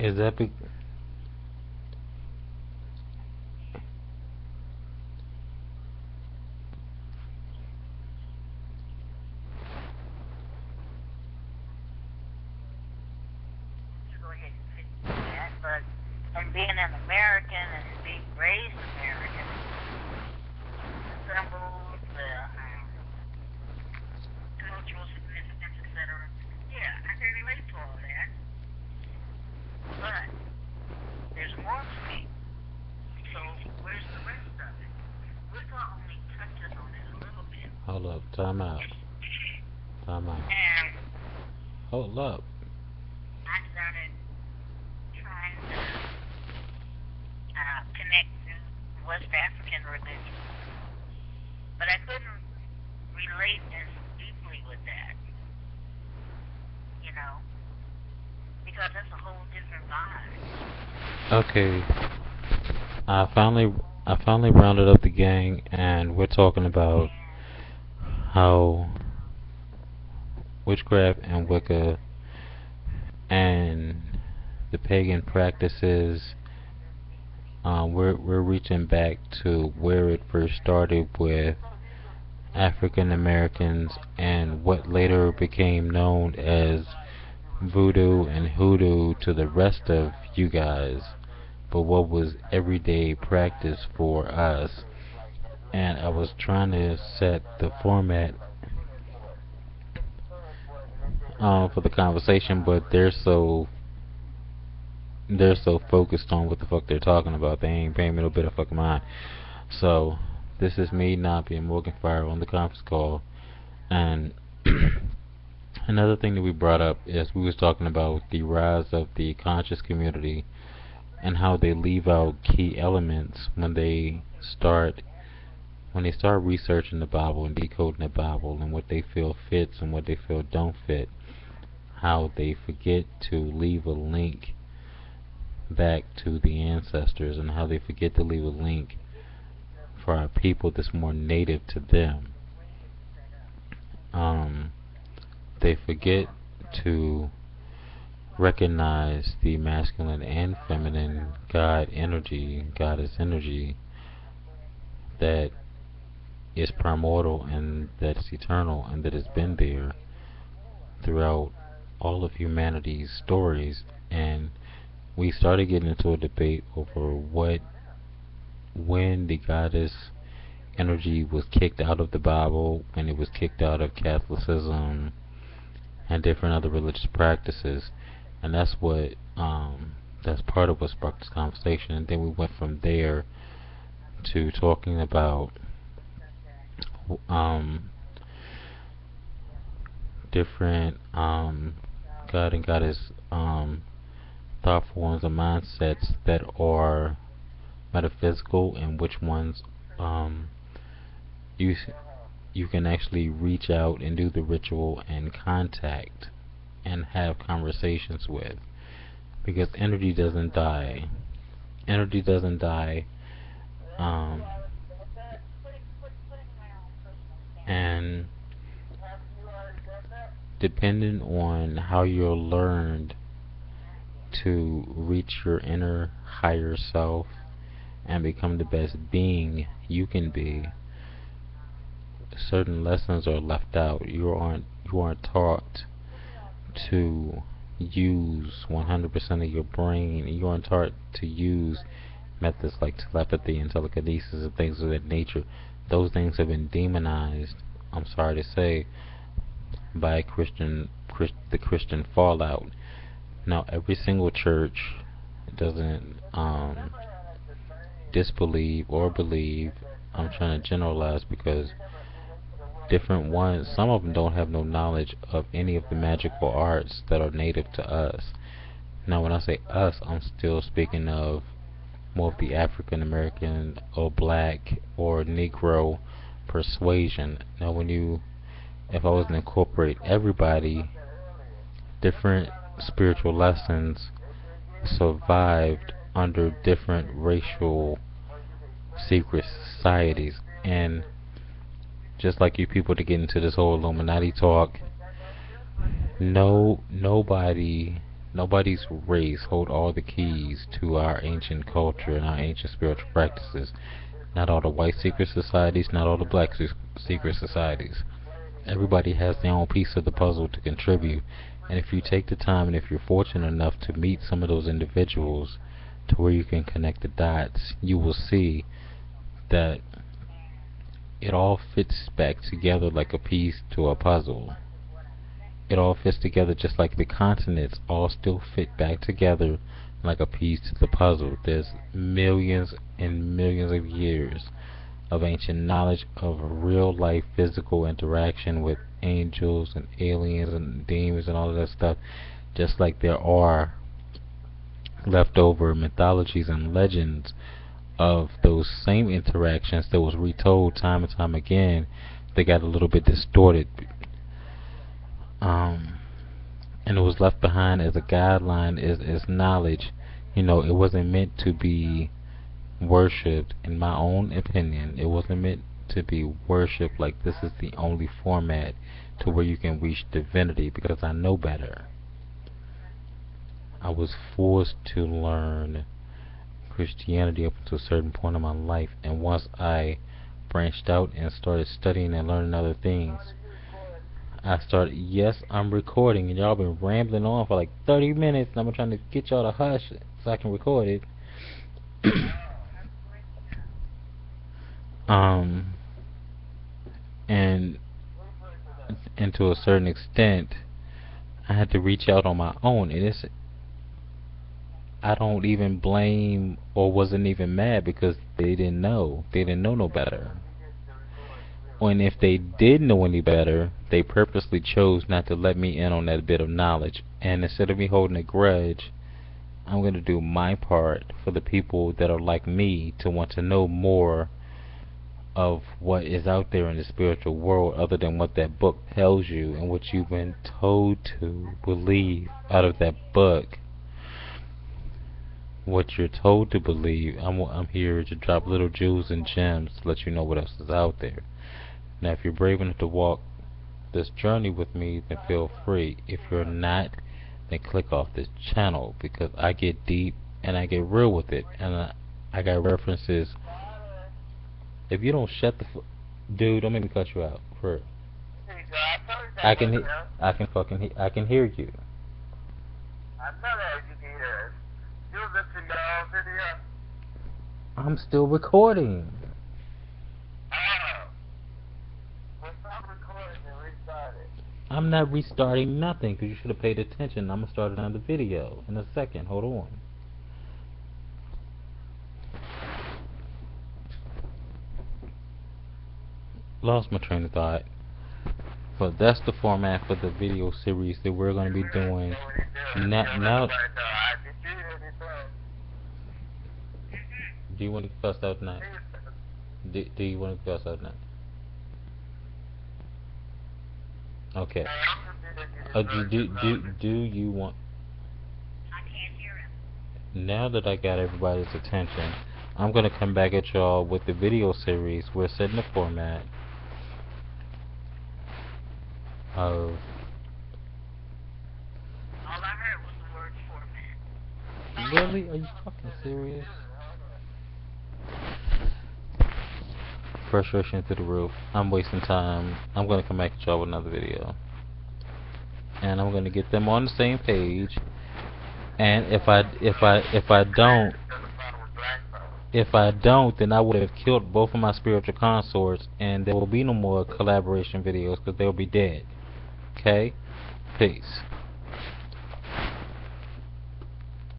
Is that be- to go ahead and fit that, but and being an American and being raised American, the symbols, the cultural significance, etc. Yeah, I can relate to all that, but there's more to me. So where's the rest of it? Wicca only touches on it a little bit, Hold up, time out. Time out. and Hold up. I started trying to connect to West African religion, but I couldn't relate as deeply with that, you know, because that's a whole different vibe. Okay, I finally I finally rounded up the gang, and we're talking about And how witchcraft and Wicca and the pagan practices. We're reaching back to where it first started with African Americans and what later became known as voodoo and hoodoo to the rest of you guys, but what was everyday practice for us. And I was trying to set the format for the conversation, but they're so focused on what the fuck they're talking about. They ain't paying me no bit of fucking mind. So this is me not being Morgan Fire on the conference call. And another thing that we brought up is we was talking about the rise of the conscious community and how they leave out key elements when they start researching the Bible and decoding the Bible and what they feel fits and what they feel don't fit, how they forget to leave a link back to the ancestors and how they forget to leave a link for our people that's more native to them. Um, they forget to recognize the masculine and feminine goddess energy that is primordial and that's eternal and that has been there throughout all of humanity's stories. And we started getting into a debate over when the goddess energy was kicked out of the Bible, when it was kicked out of Catholicism and different other religious practices. And that's part of what sparked this conversation. And then we went from there to talking about um, different God and Goddess thought forms and mindsets that are metaphysical, and which ones um, you you can actually reach out and do the ritual and contact and have conversations with, because energy doesn't die. Energy doesn't die, um, and depending on how you're learned to reach your inner higher self and become the best being you can be, certain lessons are left out. You aren't taught to use 100% of your brain. You aren't taught to use methods like telepathy and telekinesis and things of that nature. Those things have been demonized, I'm sorry to say, by the Christian fallout. Now, every single church doesn't disbelieve or believe. I'm trying to generalize because different ones, some of them don't have no knowledge of any of the magical arts that are native to us. Now, when I say us, I'm still speaking of more of the African American or black or Negro persuasion. Now, if I was to incorporate everybody, different spiritual lessons survived under different racial secret societies. And just like you people to get into this whole Illuminati talk, nobody Nobody's race hold all the keys to our ancient culture and our ancient spiritual practices. Not all the white secret societies, not all the black secret societies. Everybody has their own piece of the puzzle to contribute. And if you take the time and if you're fortunate enough to meet some of those individuals to where you can connect the dots, you will see that it all fits back together like a piece to a puzzle. It all fits together just like the continents all still fit back together like a piece to the puzzle. There's millions and millions of years of ancient knowledge of real life physical interaction with angels and aliens and demons and all of that stuff, just like there are leftover mythologies and legends of those same interactions that was retold time and time again. They got a little bit distorted, and it was left behind as a guideline, as knowledge. You know, it wasn't meant to be worshipped. In my own opinion, it wasn't meant to be worshipped like this is the only format to where you can reach divinity, because I know better. I was forced to learn Christianity up to a certain point in my life, and once I branched out and started studying and learning other things, I started, yes, I'm recording, and y'all been rambling on for like 30 minutes, and I'm trying to get y'all to hush so I can record it. And to a certain extent, I had to reach out on my own, and I don't even blame or wasn't even mad because they didn't know. They didn't know no better. And if they did know any better, they purposely chose not to let me in on that bit of knowledge. And instead of me holding a grudge, I'm going to do my part for the people that are like me to want to know more of what is out there in the spiritual world other than what that book tells you and what you've been told to believe out of that book. What you're told to believe, I'm here to drop little jewels and gems to let you know what else is out there. Now, if you're brave enough to walk this journey with me, then feel free. If you're not, then click off this channel, because I get deep and I get real with it, and I got references. If you don't shut the dude, don't make me cut you out. For real. I can hear you. I know that you can hear us. You listen to your own video? I'm still recording. Well, stop recording and restart it. I'm not restarting nothing, because you should have paid attention. I'm going to start another video in a second. Hold on. Lost my train of thought. But that's the format for the video series that we're going to be doing. Now, do you want to cuss out tonight? Do you want to cuss out tonight? Okay. Do you want? I can't hear him. Now that I got everybody's attention, I'm gonna come back at y'all with the video series. We're setting the format of. All I heard was the word format. Really? Are you fucking serious? Frustration through the roof. I'm wasting time. I'm gonna come back at y'all with another video, and I'm gonna get them on the same page. And if I don't, then I would have killed both of my spiritual consorts, and there will be no more collaboration videos because they'll be dead. Okay? Peace.